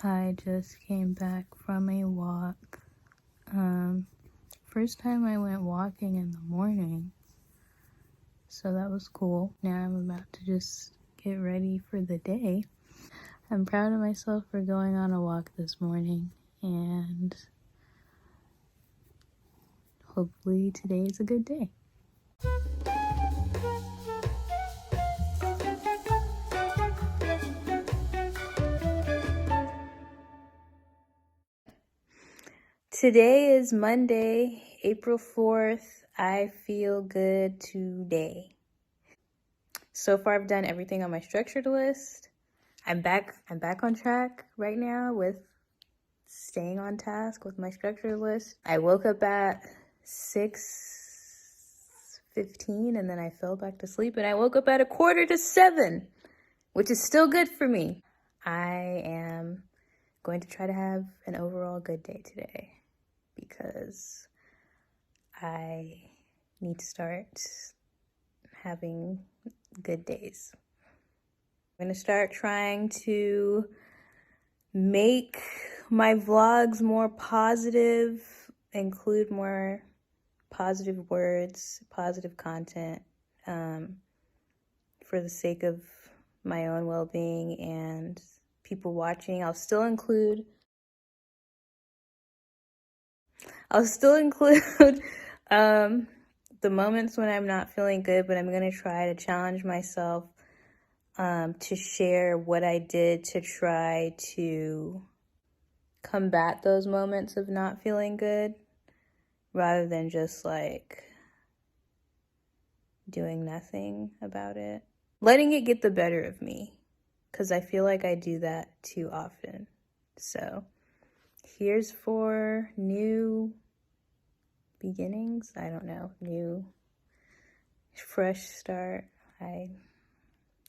I just came back from a walk. First time I went walking in the morning, so that was cool. Now I'm about to just get ready for the day. I'm proud of myself for going on a walk this morning, and hopefully today is a good day. Today is Monday, April 4th. I feel good today. So far I've done everything on my structured list. I'm back on track right now with staying on task with my structured list. I woke up at 6:15 and then I fell back to sleep and I woke up at 6:45, which is still good for me. I am going to try to have an overall good day today because I need to start having good days. I'm going to start trying to make my vlogs more positive, include more positive words, positive content, for the sake of my own well-being and people watching. I'll still include the moments when I'm not feeling good, but I'm going to try to challenge myself to share what I did to try to combat those moments of not feeling good rather than just like doing nothing about it. Letting it get the better of me, because I feel like I do that too often. So here's for new beginnings. I don't know, new fresh start. I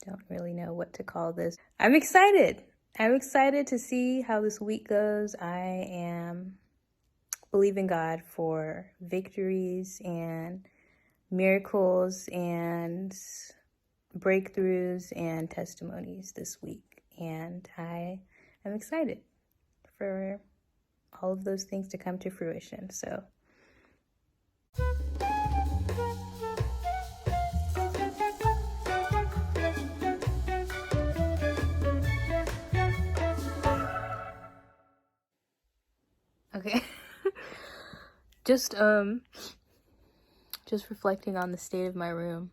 don't really know what to call this. I'm excited to see how this week goes. I am believing God for victories and miracles and breakthroughs and testimonies this week. And I am excited for all of those things to come to fruition. So okay. just reflecting on the state of my room.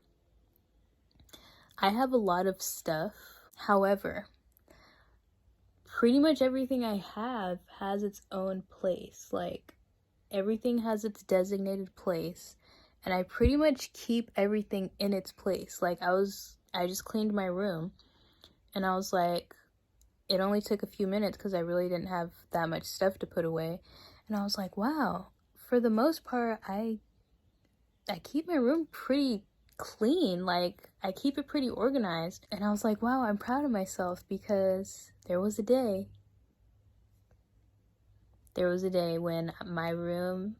I have a lot of stuff. However, pretty much everything I have has its own place. Like, everything has its designated place, and I pretty much keep everything in its place. Like, I just cleaned my room, and I was like, it only took a few minutes because I really didn't have that much stuff to put away. And I was like, wow, for the most part, I keep my room pretty clean. Like, I keep it pretty organized. And I was like, wow, I'm proud of myself because there was a day when my room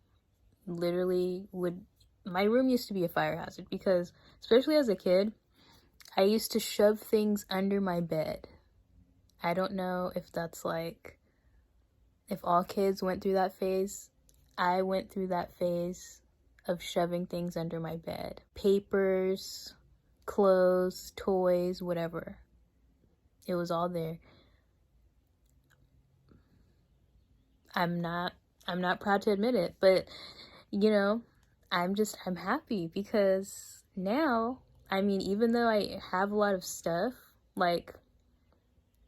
my room used to be a fire hazard because, especially as a kid, I used to shove things under my bed. I don't know if that's like, if all kids went through that phase. I went through that phase of shoving things under my bed. Papers, clothes, toys, whatever. It was all there. I'm not proud to admit it, but you know, I'm happy because now, I mean, even though I have a lot of stuff, like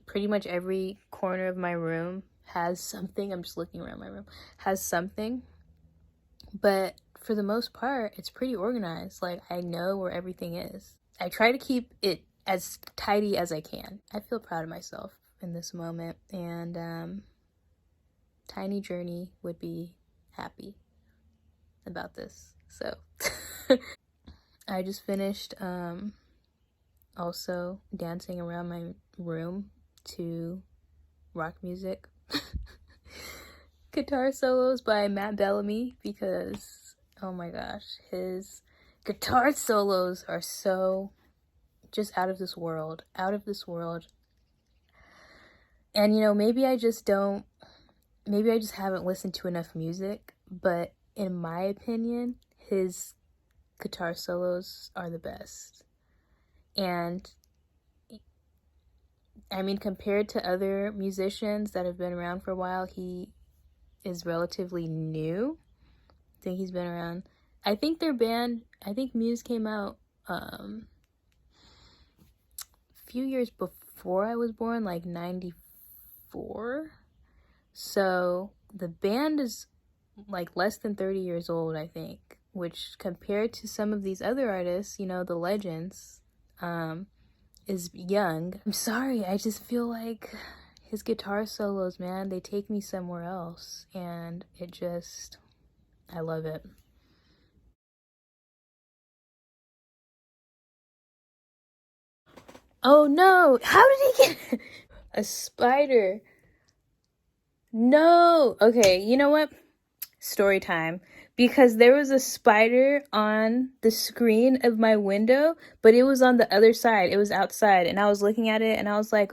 pretty much every corner of my room has something. I'm just looking around my room, has something, but for the most part, it's pretty organized. Like, I know where everything is. I try to keep it as tidy as I can. I feel proud of myself in this moment, and Tiny Journey would be happy about this. So I just finished also dancing around my room to rock music. Guitar solos by Matt Bellamy, because oh my gosh, his guitar solos are so just out of this world. And, you know, maybe I just haven't listened to enough music, but in my opinion, his guitar solos are the best. And I mean, compared to other musicians that have been around for a while, he is relatively new. I think he's been around. I think Muse came out a few years before I was born, like 94. So the band is like less than 30 years old, I think, which compared to some of these other artists, you know, the legends, is young. I'm sorry, I just feel like his guitar solos, man, they take me somewhere else, and I love it. Oh no, how did he get a spider? No. Okay, you know what? Story time. Because there was a spider on the screen of my window, but it was on the other side. It was outside, and I was looking at it, and I was like,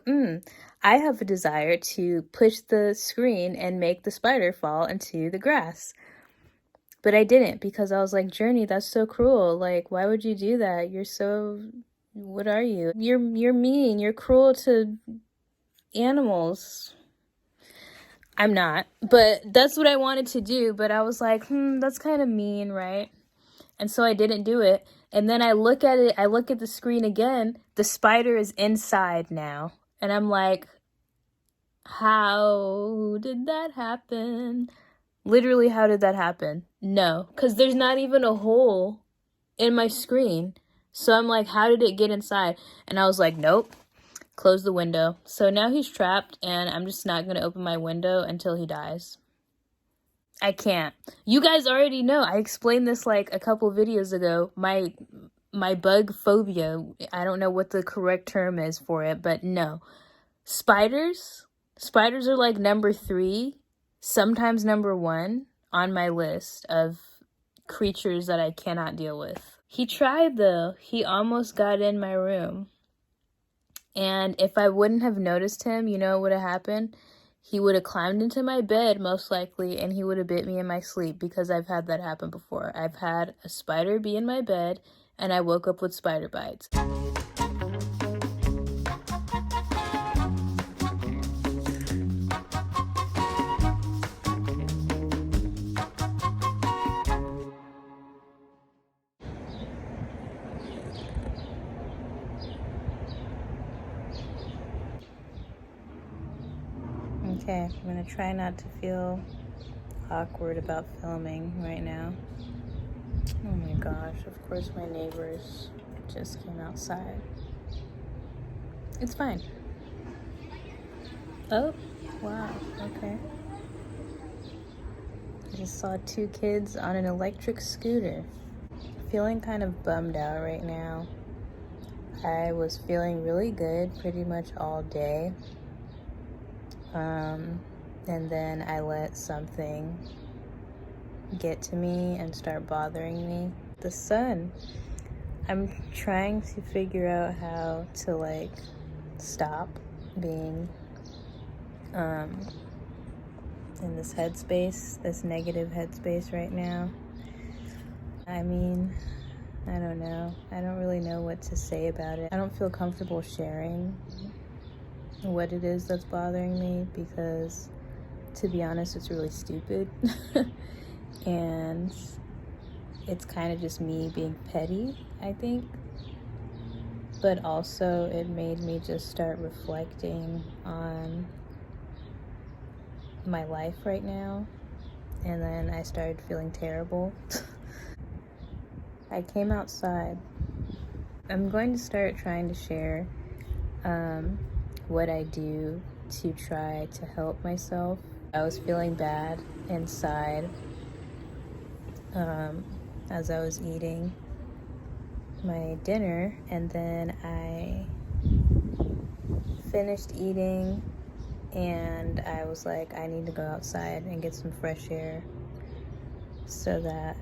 I have a desire to push the screen and make the spider fall into the grass. But I didn't, because I was like, Journey, that's so cruel. Like, why would you do that? What are you? You're mean. You're cruel to animals. I'm not, but that's what I wanted to do. But I was like, that's kind of mean, right? And so I didn't do it. And then I look at the screen again. The spider is inside now. And I'm like, how did that happen? Literally, how did that happen? No, because there's not even a hole in my screen. So I'm like, how did it get inside? And I was like, nope. Close the window. So now he's trapped, and I'm just not going to open my window until he dies. I can't. You guys already know. I explained this like a couple videos ago. My bug phobia. I don't know what the correct term is for it, but no. Spiders are like number 3, sometimes number 1 on my list of creatures that I cannot deal with. He tried though. He almost got in my room. And if I wouldn't have noticed him, you know what would have happened? He would have climbed into my bed, most likely, and he would have bit me in my sleep, because I've had that happen before. I've had a spider be in my bed, and I woke up with spider bites. Okay, I'm gonna try not to feel awkward about filming right now. Oh my gosh, of course my neighbors just came outside. It's fine. Oh, wow, okay. I just saw 2 kids on an electric scooter. Feeling kind of bummed out right now. I was feeling really good pretty much all day. And then I let something get to me and start bothering me. The sun. I'm trying to figure out how to like stop being in this headspace, this negative headspace right now. I mean, I don't know. I don't really know what to say about it. I don't feel comfortable sharing what it is that's bothering me, because to be honest, it's really stupid. And it's kind of just me being petty, I think. But also it made me just start reflecting on my life right now. And then I started feeling terrible. I came outside. I'm going to start trying to share what I do to try to help myself. I was feeling bad inside as I was eating my dinner, and then I finished eating and I was like, I need to go outside and get some fresh air so that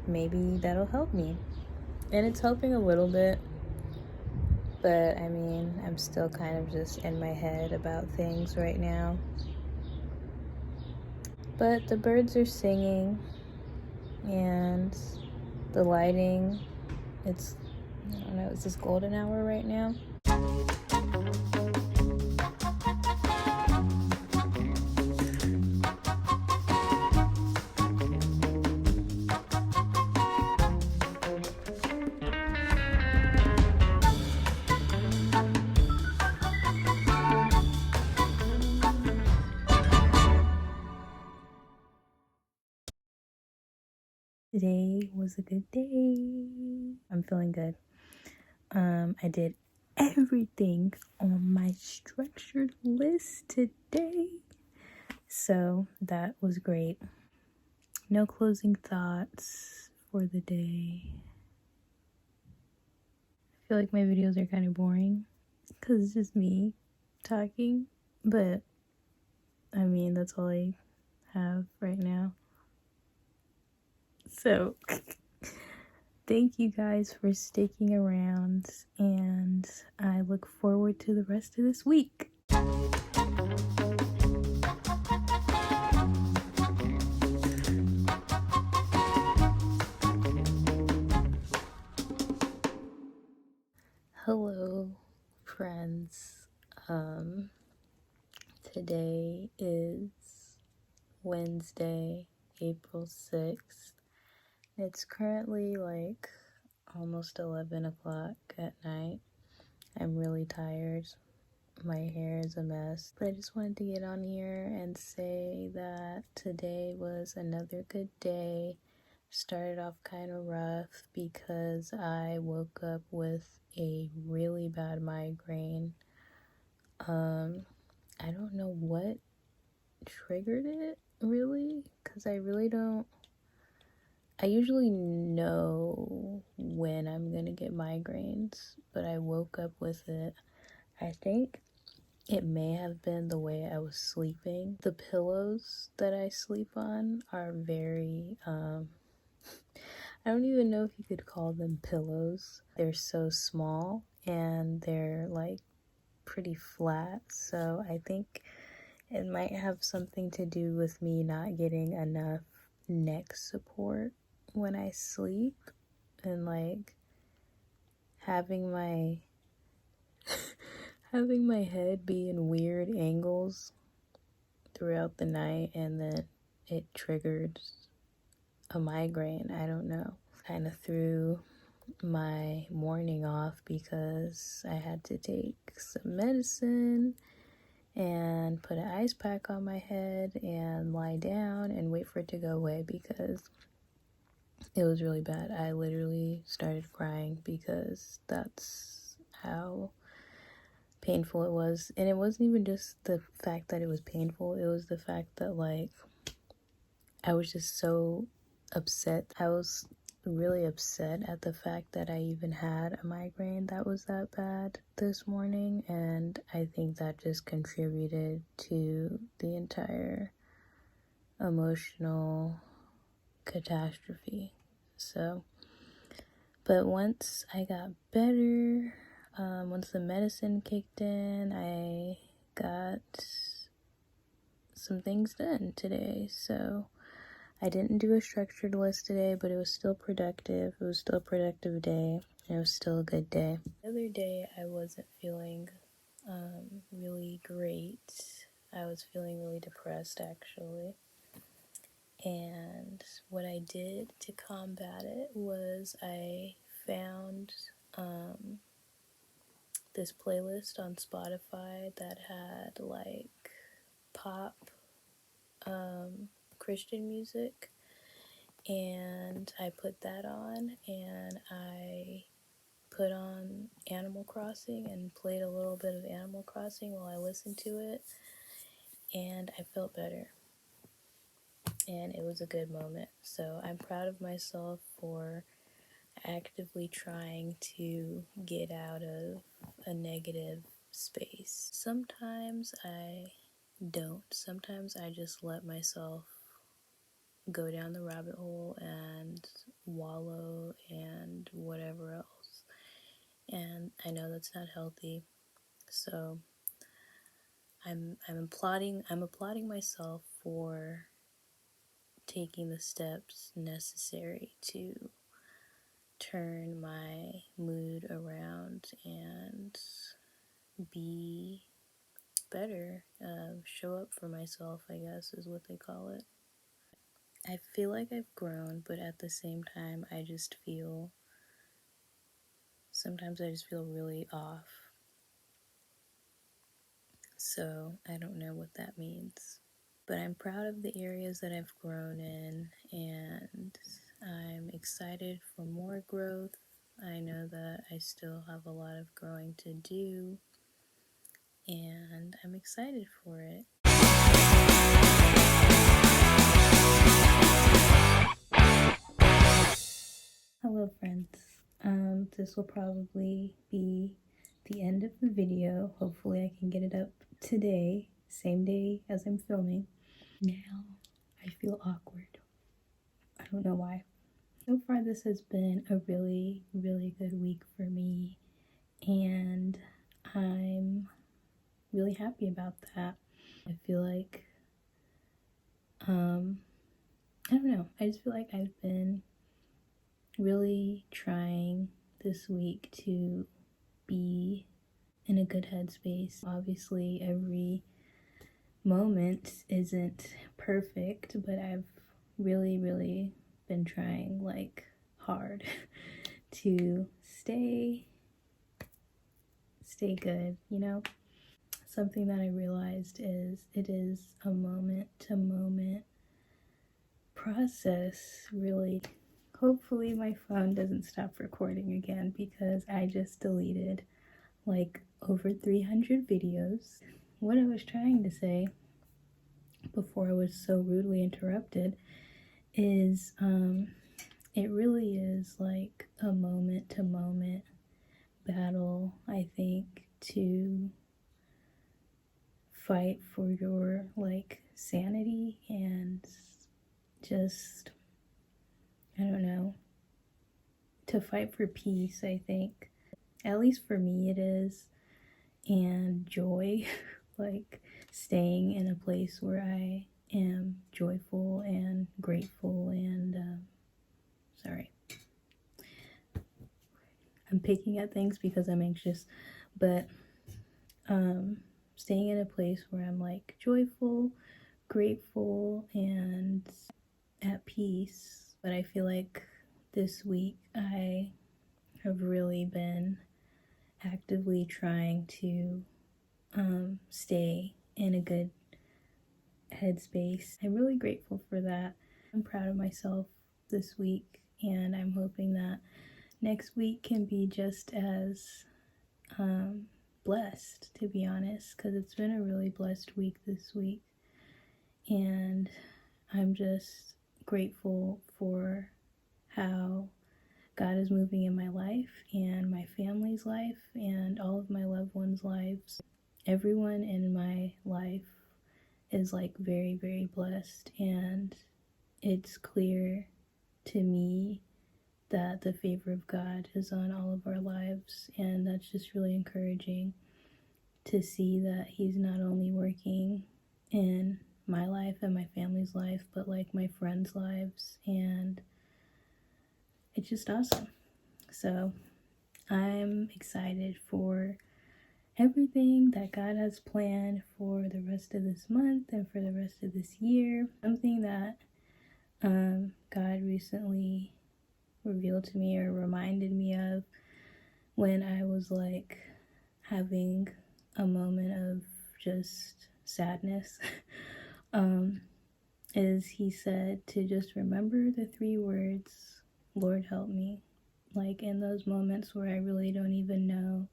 maybe that'll help me. And it's helping a little bit. But I mean, I'm still kind of just in my head about things right now. But the birds are singing, and the lighting, it's, I don't know, it's this golden hour right now. Today was a good day. I'm feeling good. I did everything on my structured list today, so that was great. No closing thoughts for the day. I feel like my videos are kind of boring because it's just me talking, but I mean, that's all I have right now. So thank you guys for sticking around, and I look forward to the rest of this week. Hello, friends. Today is Wednesday, April 6th. It's currently like almost 11 o'clock at night. I'm really tired. My hair is a mess. But I just wanted to get on here and say that today was another good day. Started off kind of rough because I woke up with a really bad migraine. I don't know what triggered it really, because I usually know when I'm gonna get migraines, but I woke up with it. I think it may have been the way I was sleeping. The pillows that I sleep on are very, I don't even know if you could call them pillows. They're so small and they're like pretty flat, so I think it might have something to do with me not getting enough neck support when I sleep, and like having my having my head be in weird angles throughout the night, and then it triggered a migraine. I don't know. Kind of threw my morning off because I had to take some medicine and put an ice pack on my head and lie down and wait for it to go away because it was really bad. I literally started crying because that's how painful it was. And it wasn't even just the fact that it was painful, it was the fact that like I was just so upset. I was really upset at the fact that I even had a migraine that was that bad this morning, and I think that just contributed to the entire emotional catastrophe. So, but once I got better, once the medicine kicked in, I got some things done today. So I didn't do a structured list today, but it was still productive. It was still a productive day. And it was still a good day. The other day, I wasn't feeling really great. I was feeling really depressed, actually. And what I did to combat it was I found this playlist on Spotify that had like pop Christian music, and I put that on, and I put on Animal Crossing and played a little bit of Animal Crossing while I listened to it, and I felt better, and it was a good moment. So I'm proud of myself for actively trying to get out of a negative space. Sometimes I don't. Sometimes I just let myself go down the rabbit hole and wallow and whatever else. and I know that's not healthy. So I'm applauding myself for taking the steps necessary to turn my mood around and be better, show up for myself, I guess is what they call it. I feel like I've grown, but at the same time, sometimes I just feel really off. So I don't know what that means. But I'm proud of the areas that I've grown in, and I'm excited for more growth. I know that I still have a lot of growing to do, and I'm excited for it. Hello, friends. This will probably be the end of the video. Hopefully, I can get it up today, same day as I'm filming. Now, I feel awkward. I don't know why. So far, this has been a really, really good week for me, and I'm really happy about that. I feel like, I don't know, I just feel like I've been really trying this week to be in a good headspace. Obviously, every moment isn't perfect, but I've really, really been trying like hard to stay good, you know? Something that I realized is it is a moment to moment process, really. Hopefully my phone doesn't stop recording again because I just deleted like over 300 videos. What I was trying to say before I was so rudely interrupted is it really is like a moment to moment battle, I think, to fight for your like sanity and just, I don't know, to fight for peace, I think. At least for me it is. And joy, like staying in a place where I am joyful and grateful and sorry, I'm picking at things because I'm anxious, but staying in a place where I'm like joyful, grateful, and at peace. But I feel like this week I have really been actively trying to stay in a good headspace. I'm really grateful for that. I'm proud of myself this week, and I'm hoping that next week can be just as blessed, to be honest, because it's been a really blessed week this week, and I'm just grateful for how God is moving in my life and my family's life and all of my loved ones' lives. Everyone in my life is like very, very blessed, and it's clear to me that the favor of God is on all of our lives, and that's just really encouraging to see that He's not only working in my life and my family's life, but like my friends' lives, and it's just awesome. So I'm excited for everything that God has planned for the rest of this month and for the rest of this year. Something that God recently revealed to me or reminded me of when I was like having a moment of just sadness is He said to just remember the 3 words, Lord help me. Like in those moments where I really don't even know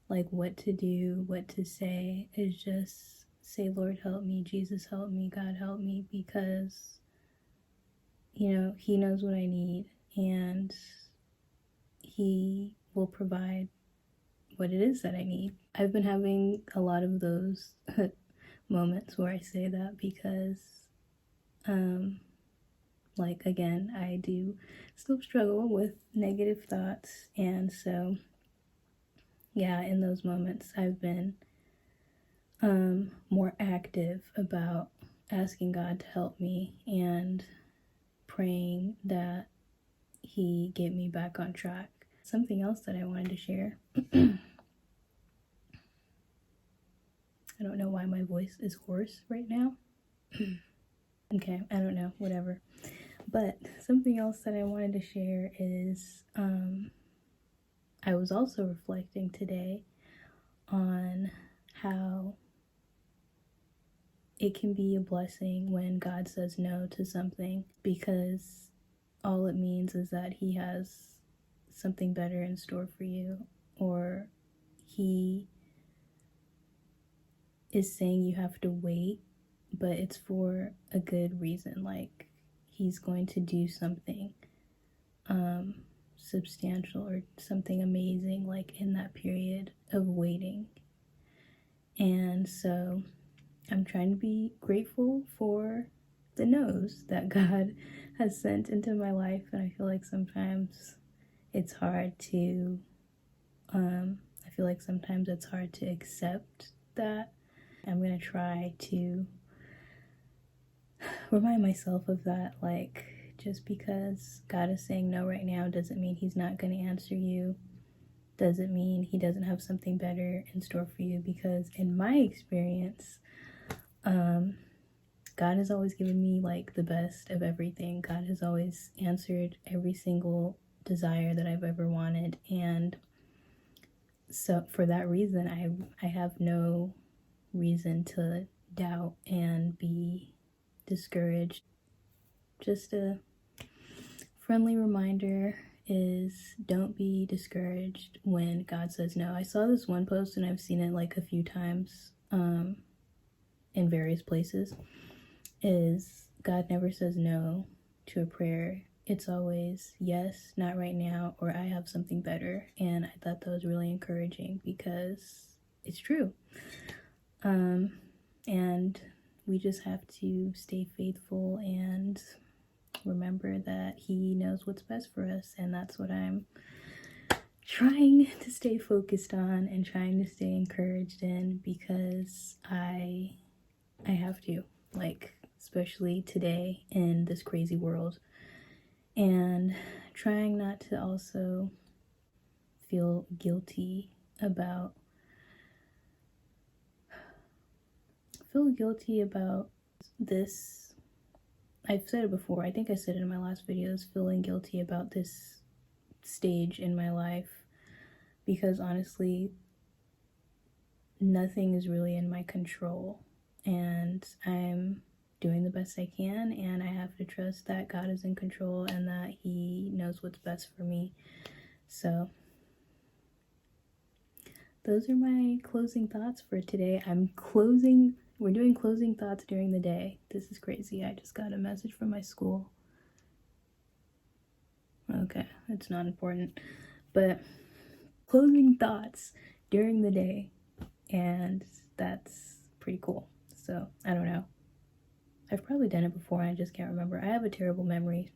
like what to do, what to say, is just say, Lord help me, Jesus help me, God help me, because you know, He knows what I need and He will provide what it is that I need. I've been having a lot of those moments where I say that because like again, I do still struggle with negative thoughts, and so yeah, in those moments, I've been more active about asking God to help me and praying that He get me back on track. Something else that I wanted to share. I don't know why my voice is hoarse right now. Okay, I don't know, whatever. But something else that I wanted to share is I was also reflecting today on how it can be a blessing when God says no to something, because all it means is that He has something better in store for you, or He is saying you have to wait, but it's for a good reason. Like, He's going to do something substantial or something amazing, like in that period of waiting. And so I'm trying to be grateful for the no's that God has sent into my life. And I feel like sometimes it's hard to accept that. I'm gonna try to remind myself of that, like, just because God is saying no right now doesn't mean He's not going to answer you, doesn't mean He doesn't have something better in store for you, because in my experience, God has always given me like the best of everything. God has always answered every single desire that I've ever wanted, and so for that reason, I have no reason to doubt and be discouraged. Just a friendly reminder is don't be discouraged when God says no. I saw this one post and I've seen it like a few times in various places, is God never says no to a prayer. It's always yes, not right now, or I have something better. And I thought that was really encouraging because it's true. And we just have to stay faithful and remember that He knows what's best for us. And that's what I'm trying to stay focused on and trying to stay encouraged in, because I have to, like, especially today in this crazy world, and trying not to also feel guilty about this. I've said it before, I think I said it in my last videos, feeling guilty about this stage in my life, because honestly, nothing is really in my control, and I'm doing the best I can, and I have to trust that God is in control and that He knows what's best for me. So those are my closing thoughts for today. We're doing closing thoughts during the day. This is crazy. I just got a message from my school. Okay, it's not important. But closing thoughts during the day, and that's pretty cool. So, I don't know. I've probably done it before and I just can't remember. I have a terrible memory.